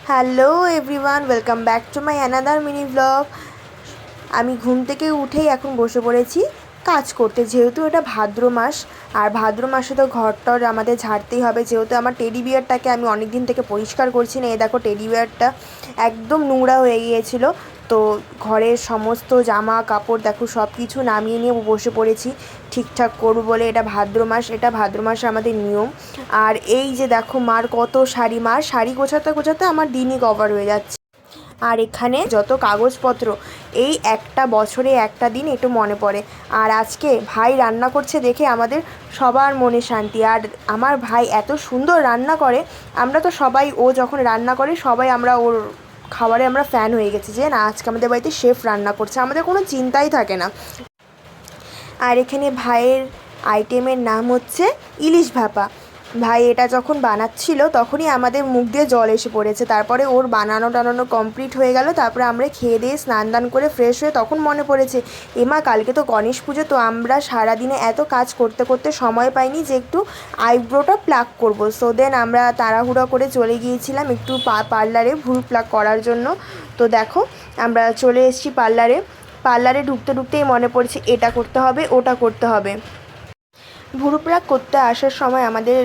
Hello everyone, welcome back to my another mini blog. আমি ঘুম থেকে উঠেই এখন বসে পড়েছি কাজ করতে, যেহেতু এটা ভাদ্র মাস। আর ভাদ্র মাসে তো ঘরটর আমাদের ঝাড়তেই হবে, যেহেতু আমার টেডি বিয়ারটাকে আমি অনেক দিন থেকে পরিষ্কার করছি না। এই দেখো, টেডি বিয়ারটা একদম নোংরা হয়ে গিয়েছিলো। তো ঘরের সমস্ত জামা কাপড় দেখো সব কিছু নামিয়ে নিয়ে বসে পড়েছি ঠিকঠাক করবো বলে। এটা ভাদ্র মাস, এটা ভাদ্র মাসে আমাদের নিয়ম। আর এই যে দেখো, মার কত শাড়ি, মার শাড়ি গোছাতে গোছাতে আমার দিনই কভার হয়ে যাচ্ছে। আর এখানে যত কাগজপত্র, এই একটা বছরে একটা দিন একটু মনে পড়ে। আর আজকে ভাই রান্না করছে দেখে আমাদের সবার মনে শান্তি। আর আমার ভাই এত সুন্দর রান্না করে, আমরা তো সবাই, ও যখন রান্না করে সবাই আমরা ওর খাবারে আমরা ফ্যান হয়ে গেছি, যে না আজকে আমাদের বাড়িতে শেফ রান্না করছে, আমাদের কোনো চিন্তাই থাকে না। আর এখানে ভাইয়ের আইটেমের নাম হচ্ছে ইলিশ ভাপা। ভাই এটা যখন বানাচ্ছিল তখনই আমাদের মুখ দিয়ে জল এসে পড়েছে। তারপরে ওর বানানো টানানো কমপ্লিট হয়ে গেল, তারপরে আমরা খেয়ে দিয়ে স্নান দান করে ফ্রেশ হয়ে তখন মনে পড়েছে এমা কালকে তো গণেশ পুজো। তো আমরা সারাদিনে এত কাজ করতে করতে সময় পাইনি যে একটু আইব্রোটা প্লাক করব। সো দেন আমরা তাড়াহুড়ো করে চলে গিয়েছিলাম একটু পার্লারে ভ্রু প্লাক করার জন্য। তো দেখো, আমরা চলে এসেছি পার্লারে। পার্লারে ঢুকতে ঢুকতেই মনে পড়ছে এটা করতে হবে ওটা করতে হবে। ভুরু প্লাক করতে আসার সময় আমাদের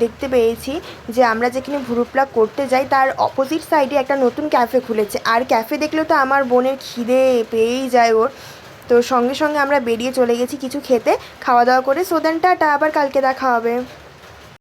দেখতে পেয়েছি যে আমরা যেখানে ভুরু প্লাক করতে যাই তার অপোজিট সাইডে একটা নতুন ক্যাফে খুলেছে। আর ক্যাফে দেখলেও তো আমার বোনের খিদে পেয়েই যায় ওর। তো সঙ্গে সঙ্গে আমরা বেরিয়ে চলে গেছি কিছু খেতে, খাওয়া দাওয়া করে। সো দেন টাটা, আবার কালকে দেখা হবে।